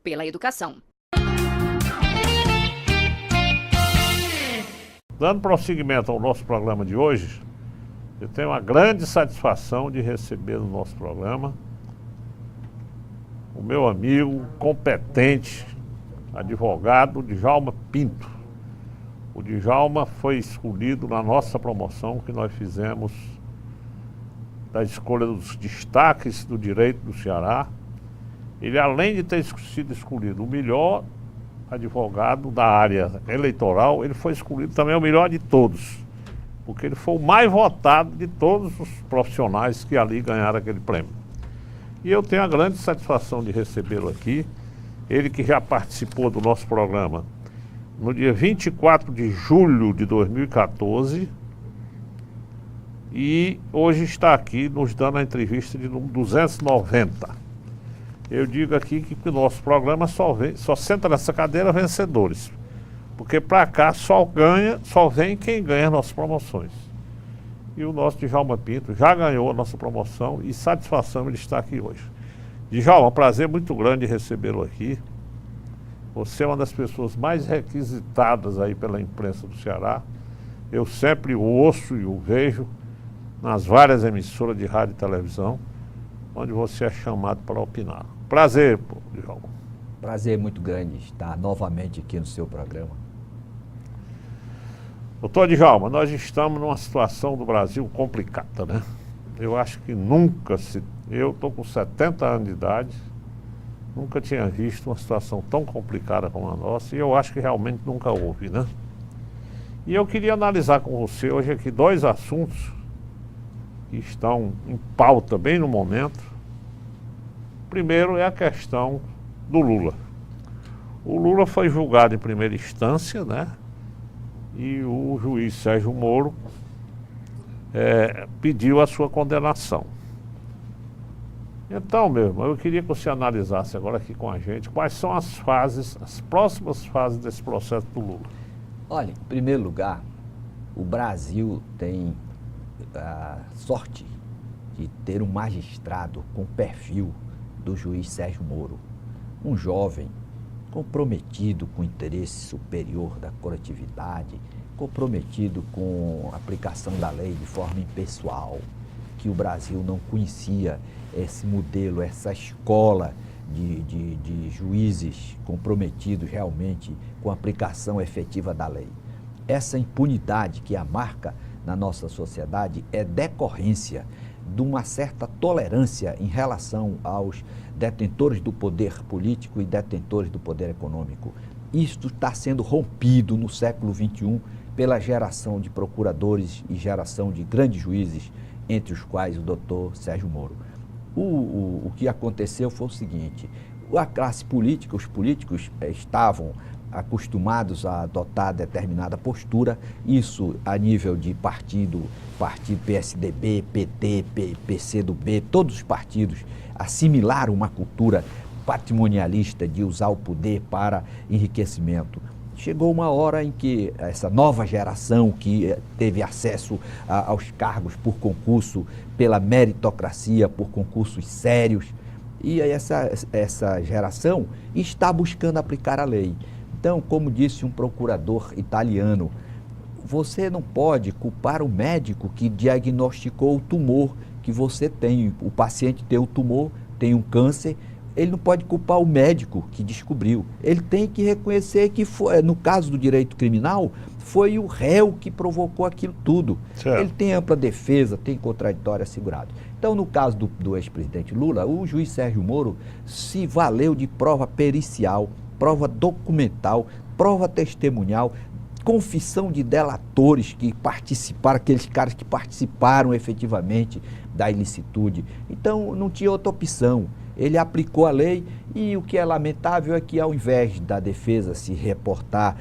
pela educação. Dando prosseguimento ao nosso programa de hoje, eu tenho uma grande satisfação de receber no nosso programa o meu amigo competente, advogado Djalma Pinto. O Djalma foi escolhido na nossa promoção que nós fizemos da escolha dos destaques do direito do Ceará. Ele, além de ter sido escolhido o melhor advogado da área eleitoral, ele foi escolhido também o melhor de todos, porque ele foi o mais votado de todos os profissionais que ali ganharam aquele prêmio. E eu tenho a grande satisfação de recebê-lo aqui, ele que já participou do nosso programa no dia 24 de julho de 2014 e hoje está aqui nos dando a entrevista de número 290. Eu digo aqui que o nosso programa só senta nessa cadeira vencedores, porque para cá só vem quem ganha nossas promoções. E o nosso Djalma Pinto já ganhou a nossa promoção e satisfação ele estar aqui hoje. Djalma, um prazer muito grande recebê-lo aqui. Você é uma das pessoas mais requisitadas aí pela imprensa do Ceará. Eu sempre o ouço e o vejo nas várias emissoras de rádio e televisão, onde você é chamado para opinar. Prazer, Djalma. Prazer muito grande estar novamente aqui no seu programa. Doutor Djalma, nós estamos numa situação do Brasil complicada, né? Eu acho que eu estou com 70 anos de idade, nunca tinha visto uma situação tão complicada como a nossa, e eu acho que realmente nunca houve, né? E eu queria analisar com você hoje aqui dois assuntos que estão em pauta bem no momento. Primeiro é a questão do Lula. O Lula foi julgado em primeira instância, né? E o juiz Sérgio Moro pediu a sua condenação. Então, meu irmão, eu queria que você analisasse agora aqui com a gente quais são as próximas fases desse processo do Lula. Olha, em primeiro lugar, o Brasil tem a sorte de ter um magistrado com perfil do juiz Sérgio Moro, um jovem comprometido com o interesse superior da coletividade, comprometido com a aplicação da lei de forma impessoal, que o Brasil não conhecia esse modelo, essa escola de juízes comprometidos realmente com a aplicação efetiva da lei. Essa impunidade que a marca na nossa sociedade é decorrência de uma certa tolerância em relação aos detentores do poder político e detentores do poder econômico. Isto está sendo rompido no século XXI pela geração de procuradores e geração de grandes juízes, entre os quais o doutor Sérgio Moro. O que aconteceu foi o seguinte: a classe política, os políticos estavam acostumados a adotar determinada postura, isso a nível de partido PSDB, PT, PCdoB, todos os partidos assimilaram uma cultura patrimonialista de usar o poder para enriquecimento. Chegou uma hora em que essa nova geração que teve acesso aos cargos por concurso, pela meritocracia, por concursos sérios, e essa geração está buscando aplicar a lei. Então, como disse um procurador italiano, você não pode culpar o médico que diagnosticou o tumor que você tem. O paciente tem o tumor, tem um câncer, ele não pode culpar o médico que descobriu. Ele tem que reconhecer que, no caso do direito criminal, foi o réu que provocou aquilo tudo. Certo. Ele tem ampla defesa, tem contraditório assegurado. Então, no caso do ex-presidente Lula, o juiz Sérgio Moro se valeu de prova pericial, prova documental, prova testemunhal, confissão de delatores que participaram, aqueles caras que participaram efetivamente da ilicitude. Então, não tinha outra opção. Ele aplicou a lei e o que é lamentável é que, ao invés da defesa se reportar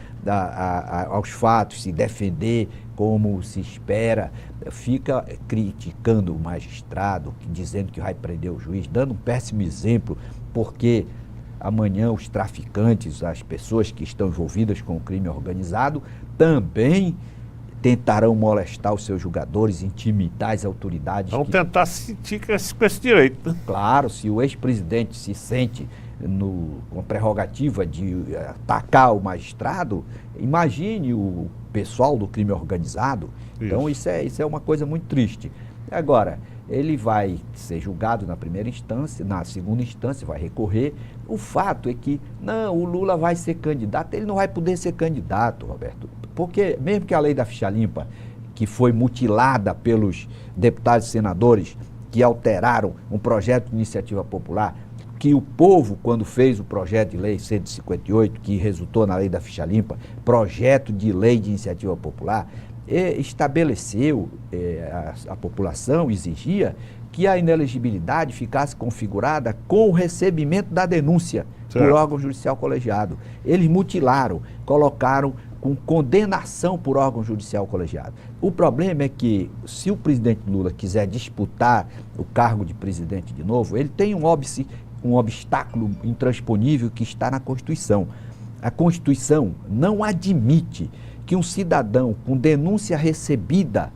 aos fatos, se defender como se espera, fica criticando o magistrado, dizendo que vai prender o juiz, dando um péssimo exemplo, porque amanhã os traficantes, as pessoas que estão envolvidas com o crime organizado, também tentarão molestar os seus julgadores, intimidar as autoridades. Vão tentar sentir com esse direito, né? Claro, se o ex-presidente se sente com a prerrogativa de atacar o magistrado, imagine o pessoal do crime organizado. Então isso é uma coisa muito triste. Agora, ele vai ser julgado na primeira instância, na segunda instância vai recorrer. O fato é que, não, o Lula vai ser candidato, ele não vai poder ser candidato, Roberto, porque mesmo que a lei da ficha limpa, que foi mutilada pelos deputados e senadores que alteraram um projeto de iniciativa popular, que o povo, quando fez o projeto de lei 158, que resultou na lei da ficha limpa, projeto de lei de iniciativa popular, estabeleceu, a população exigia que a inelegibilidade ficasse configurada com o recebimento da denúncia por órgão judicial colegiado. Eles mutilaram, colocaram com condenação por órgão judicial colegiado. O problema é que, se o presidente Lula quiser disputar o cargo de presidente de novo, ele tem um obstáculo intransponível que está na Constituição. A Constituição não admite que um cidadão com denúncia recebida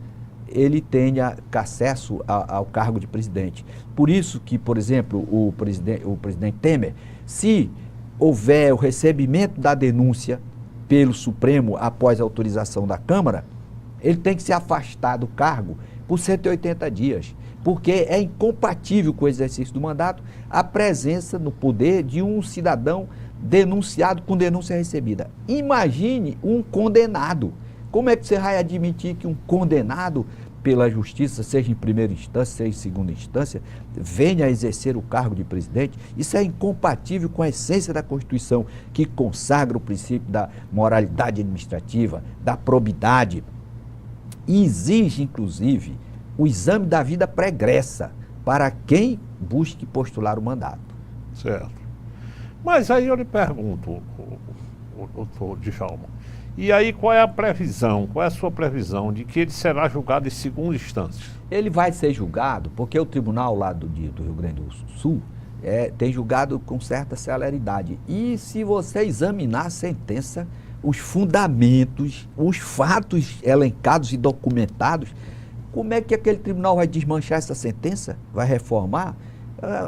ele tenha acesso ao cargo de presidente. Por isso que, por exemplo, o presidente Temer, se houver o recebimento da denúncia pelo Supremo após a autorização da Câmara, ele tem que se afastar do cargo por 180 dias, porque é incompatível com o exercício do mandato a presença no poder de um cidadão denunciado com denúncia recebida. Imagine um condenado. Como é que você vai admitir que um condenado pela justiça, seja em primeira instância, seja em segunda instância, venha a exercer o cargo de presidente? Isso é incompatível com a essência da Constituição, que consagra o princípio da moralidade administrativa, da probidade, e exige, inclusive, o exame da vida pregressa para quem busque postular o mandato. Certo. Mas aí eu lhe pergunto, doutor Djalma, e aí qual é a previsão, qual é a sua previsão de que ele será julgado em segunda instância? Ele vai ser julgado porque o tribunal lá do Rio Grande do Sul tem julgado com certa celeridade. E se você examinar a sentença, os fundamentos, os fatos elencados e documentados, como é que aquele tribunal vai desmanchar essa sentença? Vai reformar?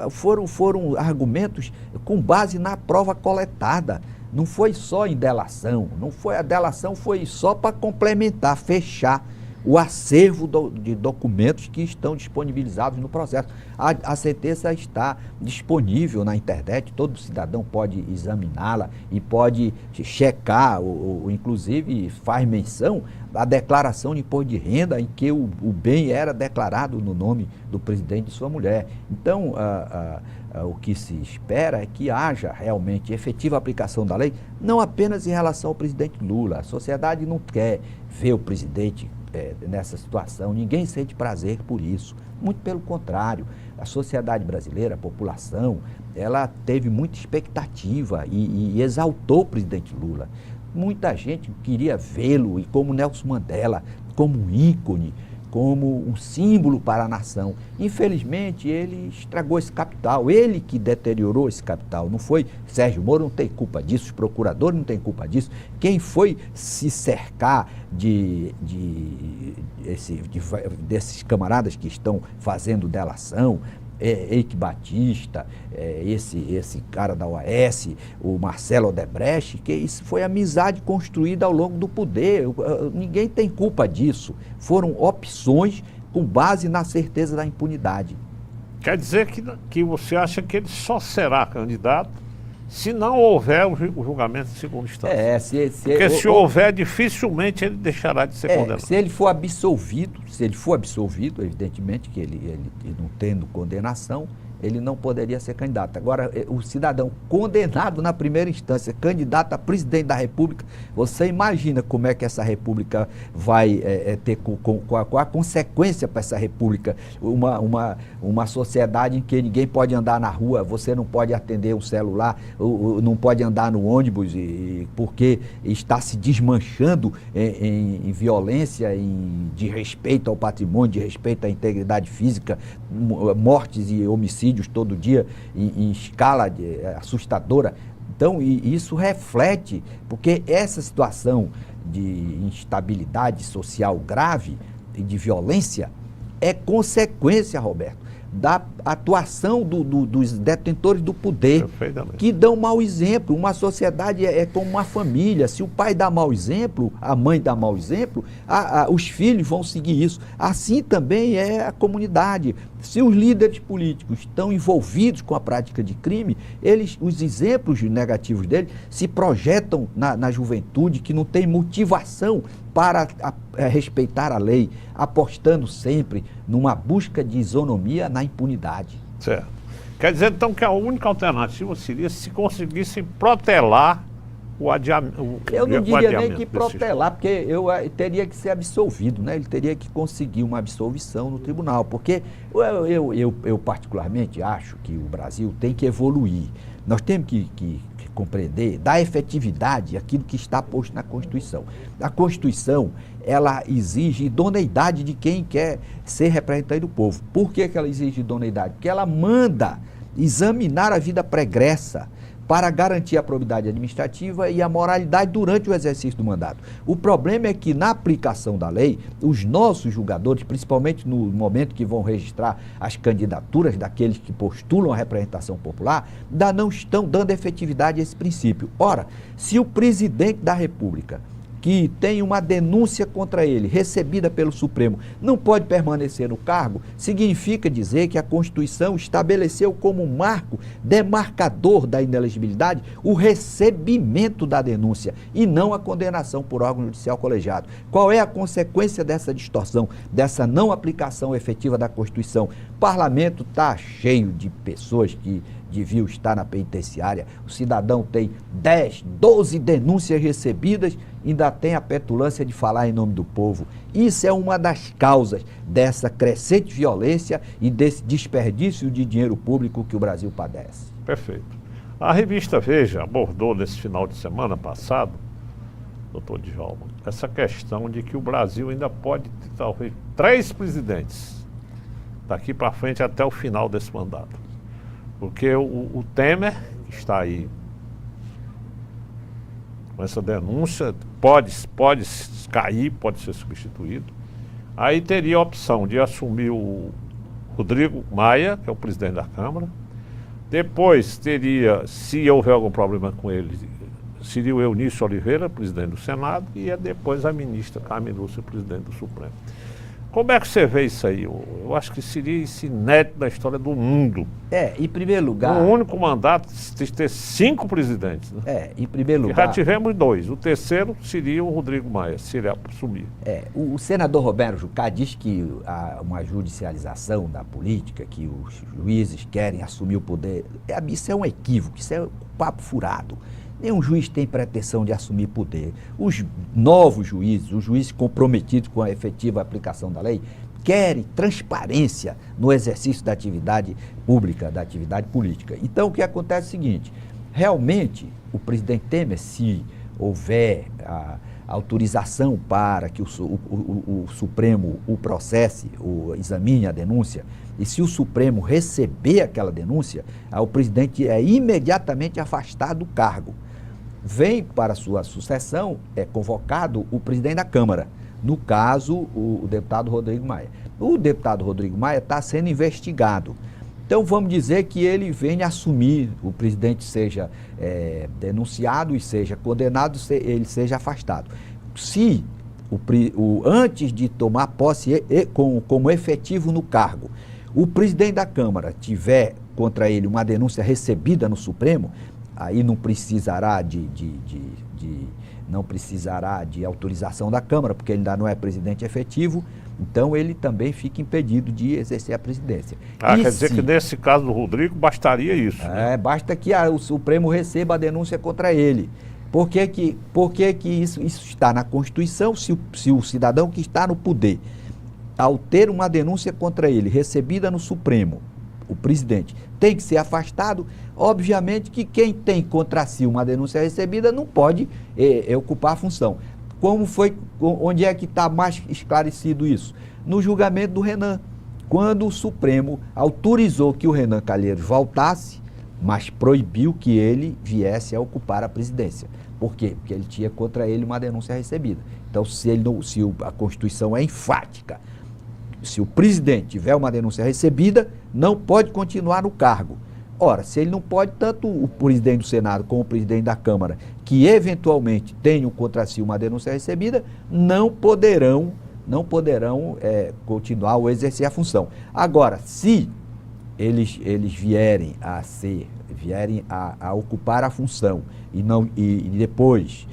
Foram argumentos com base na prova coletada. Não foi só em delação, a delação foi só para complementar, fechar o acervo de documentos que estão disponibilizados no processo. A sentença está disponível na internet, todo cidadão pode examiná-la e pode checar, ou inclusive faz menção à declaração de imposto de renda em que o bem era declarado no nome do presidente e sua mulher. Então, o que se espera é que haja realmente efetiva aplicação da lei, não apenas em relação ao presidente Lula. A sociedade não quer ver o presidente nessa situação, ninguém sente prazer por isso, muito pelo contrário. A sociedade brasileira, a população, ela teve muita expectativa e exaltou o presidente Lula. Muita gente queria vê-lo, e como Nelson Mandela, como um ícone, como um símbolo para a nação. Infelizmente, ele estragou esse capital, ele que deteriorou esse capital. Não foi Sérgio Moro, não tem culpa disso, os procuradores não têm culpa disso. Quem foi se cercar desses camaradas que estão fazendo delação, Eike Batista, esse cara da OAS, o Marcelo Odebrecht, que isso foi amizade construída ao longo do poder. Ninguém tem culpa disso. Foram opções com base na certeza da impunidade. Quer dizer que você acha que ele só será candidato se não houver o julgamento em segunda instância? Porque se houver, dificilmente ele deixará de ser condenado. Se ele for absolvido, evidentemente que ele não tendo condenação, ele não poderia ser candidato. Agora, o cidadão condenado na primeira instância, candidato a presidente da República, você imagina como é que essa República vai ter, qual a consequência para essa República? Uma sociedade em que ninguém pode andar na rua, você não pode atender um celular, não pode andar no ônibus, porque está se desmanchando em violência, em desrespeito ao patrimônio, desrespeito à integridade física, mortes e homicídios todo dia em escala assustadora. Então, isso reflete, porque essa situação de instabilidade social grave e de violência é consequência, Roberto, da atuação dos detentores do poder, que dão mau exemplo. Uma sociedade é como uma família. Se o pai dá mau exemplo, a mãe dá mau exemplo, os filhos vão seguir isso. Assim também é a comunidade. Se os líderes políticos estão envolvidos com a prática de crime, os exemplos negativos deles se projetam na juventude, que não tem motivação para respeitar a lei, apostando sempre numa busca de isonomia na impunidade. Certo. Quer dizer, então, que a única alternativa seria se conseguissem protelar o adiamento. Eu não diria nem que protelar, porque eu teria que ser absolvido, né? Ele teria que conseguir uma absolvição no tribunal, porque eu particularmente acho que o Brasil tem que evoluir. Nós temos que compreender, dar efetividade àquilo que está posto na Constituição. A Constituição, ela exige idoneidade de quem quer ser representante do povo. Por que ela exige idoneidade? Porque ela manda examinar a vida pregressa para garantir a probidade administrativa e a moralidade durante o exercício do mandato. O problema é que, na aplicação da lei, os nossos julgadores, principalmente no momento que vão registrar as candidaturas daqueles que postulam a representação popular, ainda não estão dando efetividade a esse princípio. Ora, se o presidente da República, que tem uma denúncia contra ele, recebida pelo Supremo, não pode permanecer no cargo, significa dizer que a Constituição estabeleceu como marco demarcador da inelegibilidade o recebimento da denúncia e não a condenação por órgão judicial colegiado. Qual é a consequência dessa distorção, dessa não aplicação efetiva da Constituição? O parlamento está cheio de pessoas que deviam estar na penitenciária. O cidadão tem 10, 12 denúncias recebidas, ainda tem a petulância de falar em nome do povo. Isso é uma das causas dessa crescente violência e desse desperdício de dinheiro público que o Brasil padece. Perfeito. A revista Veja abordou nesse final de semana passado, doutor Djalma, essa questão de que o Brasil ainda pode ter talvez 3 presidentes daqui para frente até o final desse mandato. Porque o Temer, que está aí com essa denúncia, pode cair, pode ser substituído. Aí teria a opção de assumir o Rodrigo Maia, que é o presidente da Câmara. Depois teria, se houver algum problema com ele, seria o Eunício Oliveira, presidente do Senado, e depois a ministra Carmen Lúcia, presidente do Supremo. Como é que você vê isso aí? Eu acho que seria isso inédito na história do mundo. Em primeiro lugar... Um único mandato, ter 5 presidentes. Né? Em primeiro lugar... Já tivemos 2. O terceiro seria o Rodrigo Maia, se ele assumir. O senador Roberto Jucá diz que há uma judicialização da política, que os juízes querem assumir o poder. Isso é um equívoco, isso é um papo furado. Nenhum juiz tem pretensão de assumir poder. Os novos juízes, os juízes comprometidos com a efetiva aplicação da lei, querem transparência no exercício da atividade pública, da atividade política. Então, o que acontece é o seguinte: realmente, o presidente Temer, se houver a autorização para que o Supremo o processe, examine a denúncia, e se o Supremo receber aquela denúncia, o presidente é imediatamente afastado do cargo. Vem para sua sucessão, é convocado o presidente da Câmara, no caso, o deputado Rodrigo Maia. O deputado Rodrigo Maia está sendo investigado. Então, vamos dizer que ele venha assumir, o presidente seja denunciado e seja condenado, ele seja afastado. Se, antes de tomar posse como efetivo no cargo, o presidente da Câmara tiver contra ele uma denúncia recebida no Supremo, aí não precisará de autorização da Câmara, porque ele ainda não é presidente efetivo, então ele também fica impedido de exercer a presidência. Quer dizer que nesse caso do Rodrigo bastaria isso? Né? Basta que o Supremo receba a denúncia contra ele. Por que isso está na Constituição? Se o cidadão que está no poder, ao ter uma denúncia contra ele recebida no Supremo, o presidente tem que ser afastado, obviamente que quem tem contra si uma denúncia recebida não pode ocupar a função. Onde é que está mais esclarecido isso? No julgamento do Renan, quando o Supremo autorizou que o Renan Calheiros voltasse, mas proibiu que ele viesse a ocupar a presidência. Por quê? Porque ele tinha contra ele uma denúncia recebida. Então, se a Constituição é enfática, se o presidente tiver uma denúncia recebida, não pode continuar no cargo. Ora, se ele não pode, tanto o presidente do Senado como o presidente da Câmara, que eventualmente tenham contra si uma denúncia recebida, não poderão continuar ou exercer a função. Agora, se eles vierem a ocupar a função e depois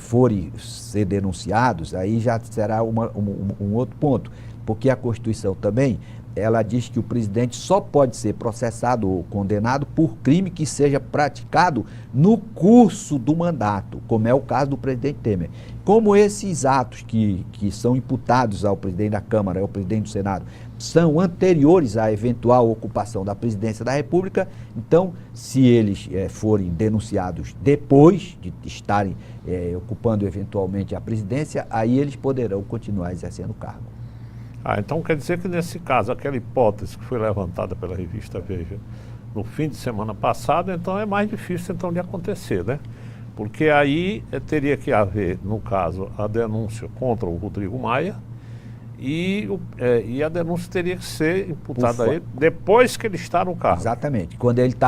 forem ser denunciados, aí já será um outro ponto, porque a Constituição também, ela diz que o presidente só pode ser processado ou condenado por crime que seja praticado no curso do mandato, como é o caso do presidente Temer. Como esses atos que são imputados ao presidente da Câmara e ao presidente do Senado são anteriores à eventual ocupação da presidência da República, então, se eles forem denunciados depois de estarem ocupando eventualmente a presidência, aí eles poderão continuar exercendo o cargo. Então quer dizer que nesse caso, aquela hipótese que foi levantada pela revista Veja no fim de semana passado, então é mais difícil então de acontecer, né? Porque aí teria que haver, no caso, a denúncia contra o Rodrigo Maia e a denúncia teria que ser imputada a ele depois que ele está no cargo. Exatamente.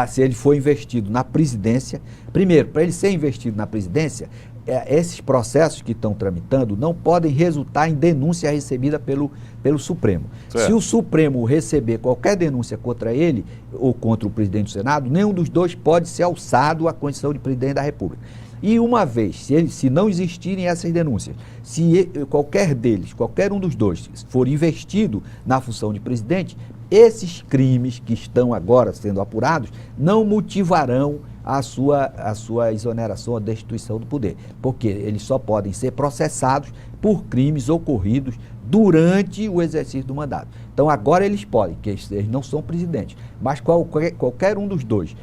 Se ele for investido na presidência, primeiro, para ele ser investido na presidência, esses processos que estão tramitando não podem resultar em denúncia recebida pelo Supremo. Certo. Se o Supremo receber qualquer denúncia contra ele ou contra o presidente do Senado, nenhum dos dois pode ser alçado à condição de presidente da República. E uma vez, se não existirem essas denúncias, se qualquer um dos dois for investido na função de presidente, esses crimes que estão agora sendo apurados não motivarão a sua exoneração ou destituição do poder, porque eles só podem ser processados por crimes ocorridos durante o exercício do mandato. Então agora eles podem, que eles não são presidentes, mas qualquer um dos dois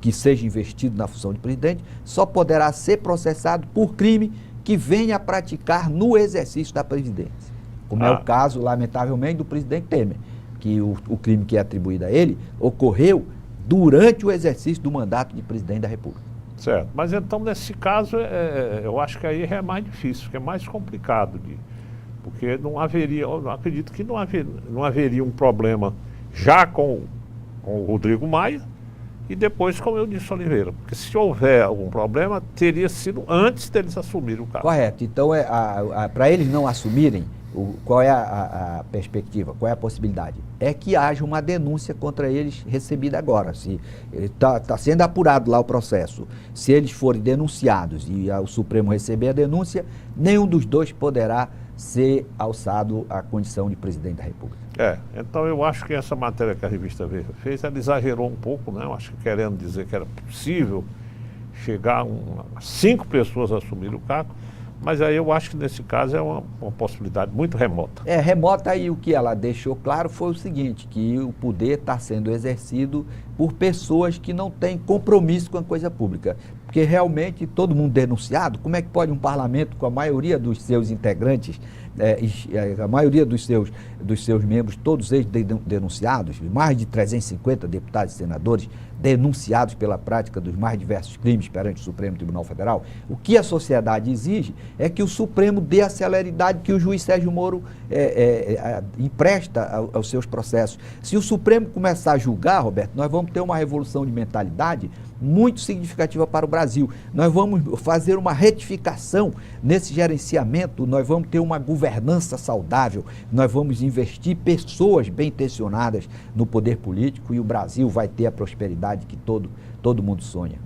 que seja investido na função de presidente só poderá ser processado por crime que venha a praticar no exercício da presidência, como é o caso, lamentavelmente, do presidente Temer, que o crime que é atribuído a ele ocorreu durante o exercício do mandato de presidente da República. Certo, mas então nesse caso eu acho que aí é mais difícil, que é mais complicado, porque não haveria, eu acredito que não haveria um problema já com o Rodrigo Maia e depois com o Eudício Oliveira, porque se houver algum problema, teria sido antes deles assumirem o cargo. Correto, então para eles não assumirem, qual é a perspectiva, qual é a possibilidade? É que haja uma denúncia contra eles recebida agora. Se está sendo apurado lá o processo, se eles forem denunciados e o Supremo receber a denúncia, nenhum dos dois poderá ser alçado à condição de presidente da República. Então eu acho que essa matéria que a revista Veja fez, ela exagerou um pouco, né? Eu acho que querendo dizer que era possível chegar a 5 pessoas a assumir o cargo, mas aí eu acho que nesse caso é uma possibilidade muito remota. Remota, e o que ela deixou claro foi o seguinte, que o poder está sendo exercido por pessoas que não têm compromisso com a coisa pública. Porque realmente todo mundo denunciado, como é que pode um parlamento com a maioria dos seus integrantes, a maioria dos seus membros, todos eles denunciados, mais de 350 deputados e senadores denunciados pela prática dos mais diversos crimes perante o Supremo Tribunal Federal, o que a sociedade exige é que o Supremo dê a celeridade que o juiz Sérgio Moro empresta aos seus processos. Se o Supremo começar a julgar, Roberto, nós vamos ter uma revolução de mentalidade muito significativa para o Brasil. Nós vamos fazer uma retificação nesse gerenciamento, nós vamos ter uma governança saudável, nós vamos investir pessoas bem intencionadas no poder político e o Brasil vai ter a prosperidade que todo mundo sonha.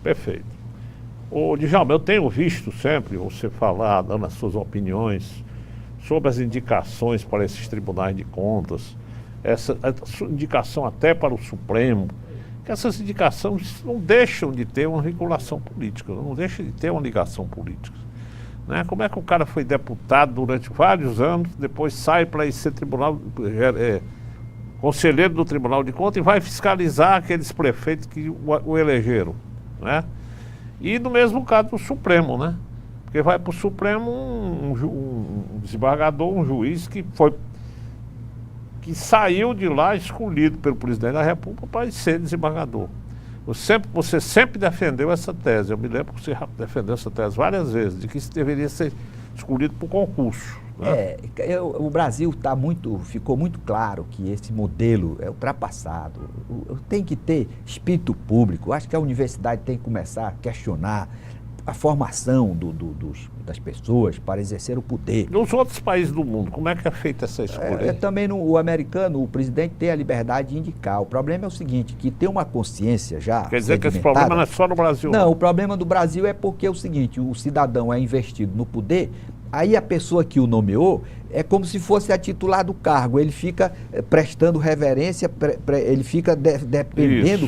Perfeito. Djalma, eu tenho visto sempre você falar, dando as suas opiniões sobre as indicações para esses tribunais de contas, essa indicação até para o Supremo, que essas indicações não deixam de ter uma vinculação política, não deixam de ter uma ligação política. Né? Como é que o cara foi deputado durante vários anos, depois sai para ir ser conselheiro do Tribunal de Contas e vai fiscalizar aqueles prefeitos que o elegeram, né? E no mesmo caso do Supremo, né? Porque vai para o Supremo um desembargador, um juiz que saiu de lá escolhido pelo presidente da República para ser desembargador. Você sempre defendeu essa tese, eu me lembro que você defendeu essa tese várias vezes, de que isso deveria ser escolhido por concurso, né? O Brasil ficou muito claro que esse modelo é ultrapassado. Tem que ter espírito público. Acho que a universidade tem que começar a questionar a formação das pessoas para exercer o poder. Nos outros países do mundo, como é que é feita essa escolha? Também o americano, o presidente tem a liberdade de indicar. O problema é o seguinte, que tem uma consciência já Quer dizer que esse problema não é só no Brasil? Não, o problema do Brasil é porque é o seguinte, o cidadão é investido no poder, aí a pessoa que o nomeou é como se fosse a titular do cargo, ele fica prestando reverência, ele fica dependendo,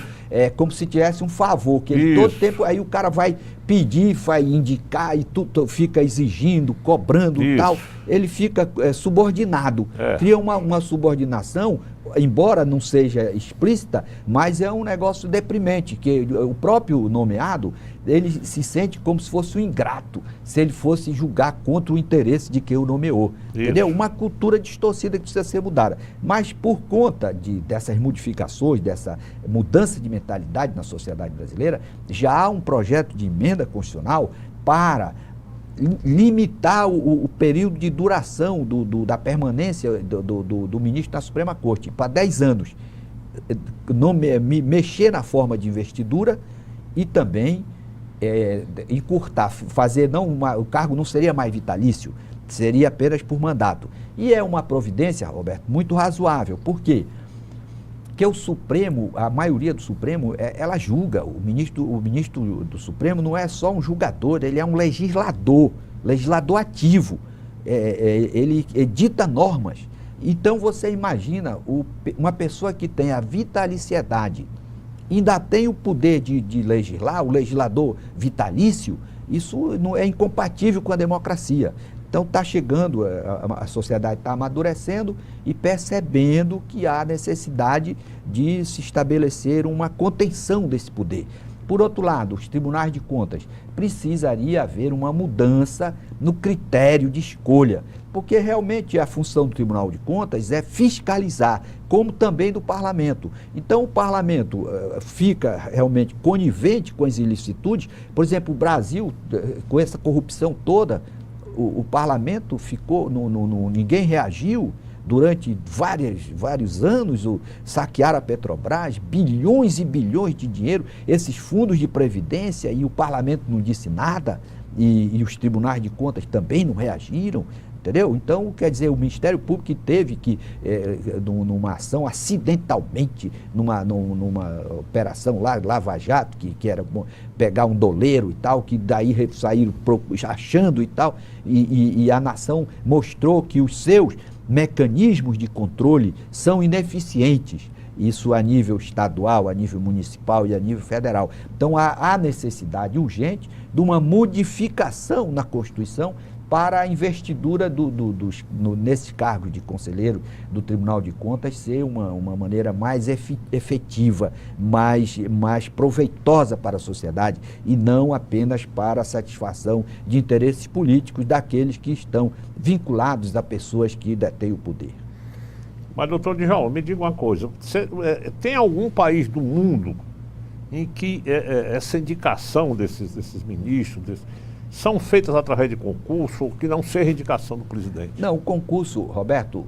como se tivesse um favor, que ele todo tempo, aí o cara vai pedir, vai indicar e tudo, fica exigindo, cobrando e tal, ele fica subordinado, cria uma subordinação, embora não seja explícita, mas é um negócio deprimente, que o próprio nomeado, ele se sente como se fosse um ingrato, se ele fosse julgar contra o interesse de quem o nomeou. Entendeu? Uma cultura distorcida que precisa ser mudada. Mas por conta dessas modificações, dessa mudança de mentalidade na sociedade brasileira, já há um projeto de emenda constitucional para limitar o período de duração da permanência do ministro da Suprema Corte para 10 anos. Mexer na forma de investidura e também encurtar, fazer, o cargo não seria mais vitalício, seria apenas por mandato. E é uma providência, Roberto, muito razoável. Por quê? Porque o Supremo, a maioria do Supremo, ela julga. O ministro do Supremo não é só um julgador, ele é um legislador ativo. Ele edita normas. Então você imagina uma pessoa que tem a vitaliciedade, ainda tem o poder de legislar, o legislador vitalício, isso não é incompatível com a democracia. Então está chegando, a sociedade está amadurecendo e percebendo que há necessidade de se estabelecer uma contenção desse poder. Por outro lado, os tribunais de contas, precisaria haver uma mudança no critério de escolha, porque realmente a função do Tribunal de Contas é fiscalizar, como também do Parlamento. Então o Parlamento fica realmente conivente com as ilicitudes. Por exemplo, o Brasil, com essa corrupção toda, o Parlamento ficou, ninguém reagiu durante vários anos, saquearam a Petrobras, bilhões e bilhões de dinheiro, esses fundos de previdência, e o Parlamento não disse nada, e os tribunais de contas também não reagiram, entendeu? Então, quer dizer, o Ministério Público que teve que, numa ação acidentalmente, numa operação lá, Lava Jato, que era pegar um doleiro e tal, que daí saíram achando e tal, e a nação mostrou que os seus mecanismos de controle são ineficientes, isso a nível estadual, a nível municipal e a nível federal. Então há necessidade urgente de uma modificação na Constituição para a investidura nesse cargo de conselheiro do Tribunal de Contas ser uma maneira mais efetiva, mais proveitosa para a sociedade e não apenas para a satisfação de interesses políticos daqueles que estão vinculados a pessoas que detêm o poder. Mas, doutor Djalma, me diga uma coisa, tem algum país do mundo em que essa indicação desses ministros, são feitas através de concurso ou que não seja indicação do presidente? Não, o concurso, Roberto,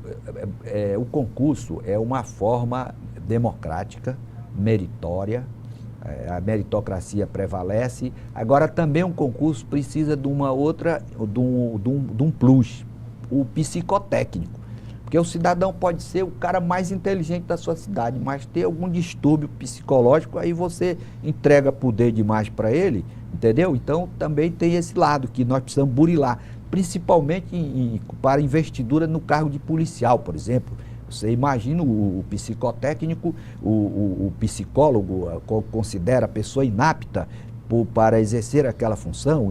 o concurso é uma forma democrática, meritória, a meritocracia prevalece. Agora também um concurso precisa de uma outra, de um plus, o psicotécnico. Porque o cidadão pode ser o cara mais inteligente da sua cidade, mas ter algum distúrbio psicológico, aí você entrega poder demais para ele, entendeu? Então também tem esse lado que nós precisamos burilar, principalmente para investidura no cargo de policial, por exemplo. Você imagina o psicotécnico, o psicólogo considera a pessoa inapta para exercer aquela função,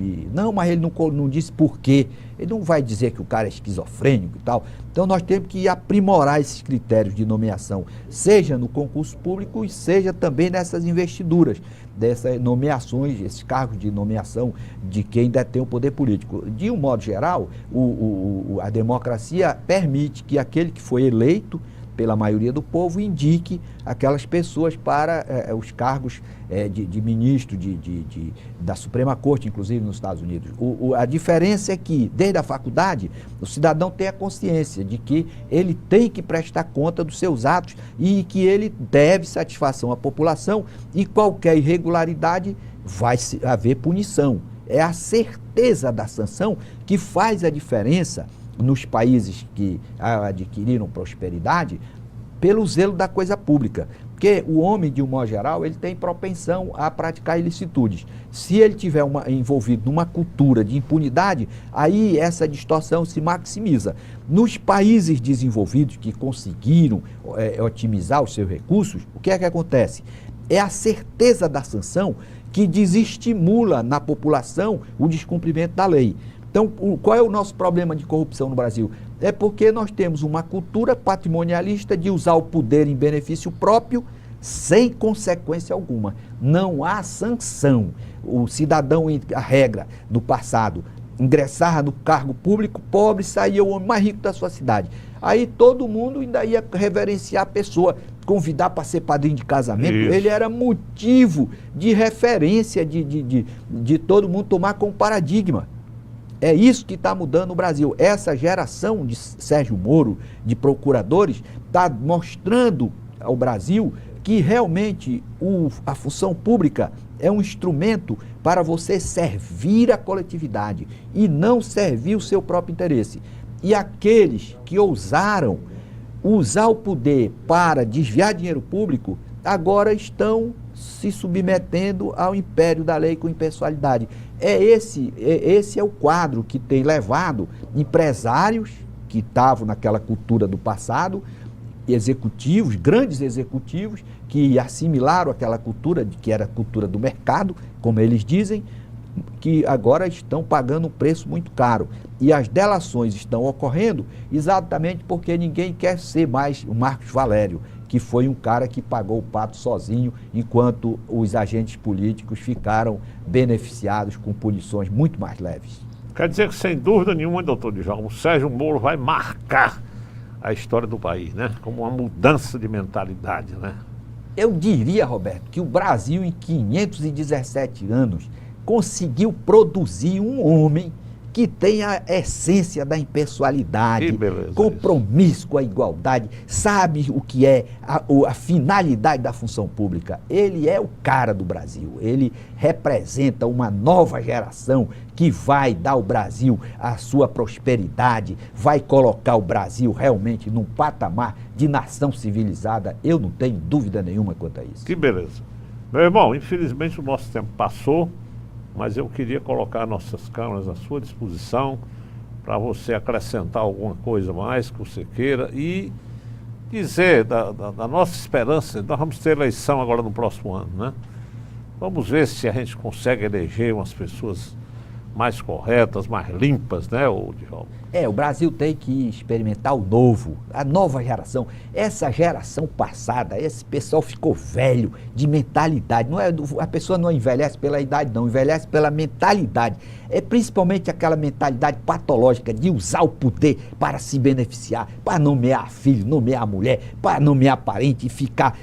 mas ele não disse por quê, ele não vai dizer que o cara é esquizofrênico e tal. Então nós temos que aprimorar esses critérios de nomeação, seja no concurso público e seja também nessas investiduras, dessas nomeações, esses cargos de nomeação de quem detém o poder político. De um modo geral, a democracia permite que aquele que foi eleito pela maioria do povo, indique aquelas pessoas para os cargos de ministro da Suprema Corte, inclusive nos Estados Unidos. A diferença é que, desde a faculdade, o cidadão tem a consciência de que ele tem que prestar conta dos seus atos e que ele deve satisfação à população, e qualquer irregularidade vai haver punição. É a certeza da sanção que faz a diferença nos países que adquiriram prosperidade pelo zelo da coisa pública. Porque o homem, de um modo geral, ele tem propensão a praticar ilicitudes. Se ele estiver envolvido numa cultura de impunidade, aí essa distorção se maximiza. Nos países desenvolvidos que conseguiram otimizar os seus recursos, o que é que acontece? É a certeza da sanção que desestimula na população o descumprimento da lei. Então, qual é o nosso problema de corrupção no Brasil? É porque nós temos uma cultura patrimonialista de usar o poder em benefício próprio sem consequência alguma. Não há sanção. O cidadão, a regra do passado, ingressava no cargo público, pobre, saía o homem mais rico da sua cidade. Aí todo mundo ainda ia reverenciar a pessoa, convidar para ser padrinho de casamento. Isso. Ele era motivo de referência de todo mundo tomar como paradigma. É isso que está mudando o Brasil. Essa geração de Sérgio Moro, de procuradores, está mostrando ao Brasil que realmente a função pública é um instrumento para você servir a coletividade e não servir o seu próprio interesse. E aqueles que ousaram usar o poder para desviar dinheiro público, agora estão se submetendo ao império da lei com impessoalidade. Esse é o quadro que tem levado empresários que estavam naquela cultura do passado, executivos, grandes executivos, que assimilaram aquela cultura, que era a cultura do mercado, como eles dizem, que agora estão pagando um preço muito caro. E as delações estão ocorrendo exatamente porque ninguém quer ser mais o Marcos Valério, que foi um cara que pagou o pato sozinho, enquanto os agentes políticos ficaram beneficiados com punições muito mais leves. Quer dizer que, sem dúvida nenhuma, doutor Djalma, o Sérgio Moro vai marcar a história do país, né? Como uma mudança de mentalidade, né? Eu diria, Roberto, que o Brasil, em 517 anos, conseguiu produzir um homem que tem a essência da impessoalidade, compromisso com a igualdade, sabe o que é a finalidade da função pública. Ele é o cara do Brasil, ele representa uma nova geração que vai dar ao Brasil a sua prosperidade, vai colocar o Brasil realmente num patamar de nação civilizada. Eu não tenho dúvida nenhuma quanto a isso. Que beleza. Meu irmão, infelizmente o nosso tempo passou, mas eu queria colocar nossas câmeras à sua disposição para você acrescentar alguma coisa mais que você queira e dizer da nossa esperança. Nós vamos ter eleição agora no próximo ano, né? Vamos ver se a gente consegue eleger umas pessoas mais corretas, mais limpas, né, Djalma? O Brasil tem que experimentar o novo, a nova geração. Essa geração passada, esse pessoal ficou velho de mentalidade. A pessoa não envelhece pela idade, não, envelhece pela mentalidade. É principalmente aquela mentalidade patológica de usar o poder para se beneficiar, para nomear filho, nomear mulher, para nomear parente e ficar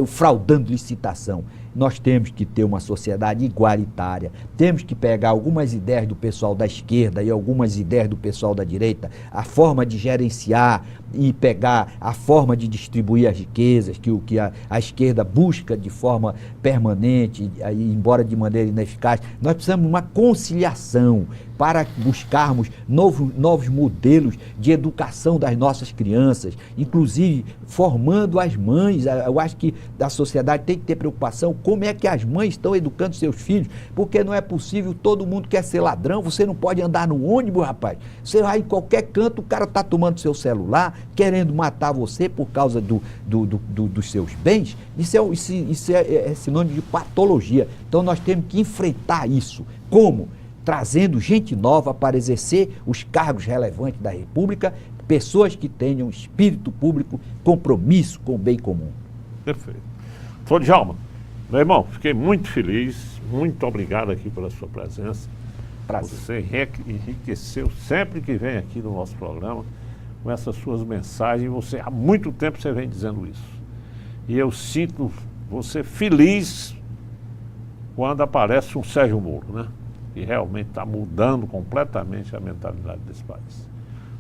fraudando licitação. Nós temos que ter uma sociedade igualitária, temos que pegar algumas ideias do pessoal da esquerda e algumas ideias do pessoal da direita, a forma de gerenciar e pegar a forma de distribuir as riquezas, que a esquerda busca de forma permanente, embora de maneira ineficaz. Nós precisamos de uma conciliação para buscarmos novos modelos de educação das nossas crianças, inclusive formando as mães. Eu acho que a sociedade tem que ter preocupação como é que as mães estão educando seus filhos, porque não é possível, todo mundo quer ser ladrão, você não pode andar no ônibus, rapaz. Você vai em qualquer canto, o cara está tomando seu celular, querendo matar você por causa dos seus bens. Isso é sinônimo de patologia. Então nós temos que enfrentar isso. Como? Trazendo gente nova para exercer os cargos relevantes da República, pessoas que tenham espírito público, compromisso com o bem comum. Perfeito. Doutor Djalma, meu irmão, fiquei muito feliz, muito obrigado aqui pela sua presença. Prazer. Você enriqueceu sempre que vem aqui no nosso programa. com essas suas mensagens. Você, há muito tempo você vem dizendo isso. E eu sinto você feliz quando aparece um Sérgio Moro, né? Que realmente está mudando completamente a mentalidade desse país.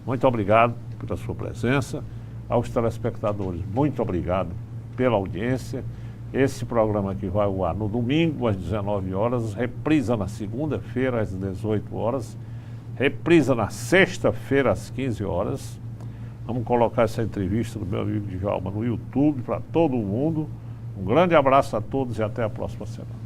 Muito obrigado pela sua presença. Aos telespectadores, muito obrigado pela audiência. Esse programa aqui vai ao ar no domingo, às 19 horas, reprisa na segunda-feira, às 18 horas, reprisa na sexta-feira, às 15 horas. Vamos colocar essa entrevista do meu amigo Djalma no YouTube para todo mundo. Um grande abraço a todos e até a próxima semana.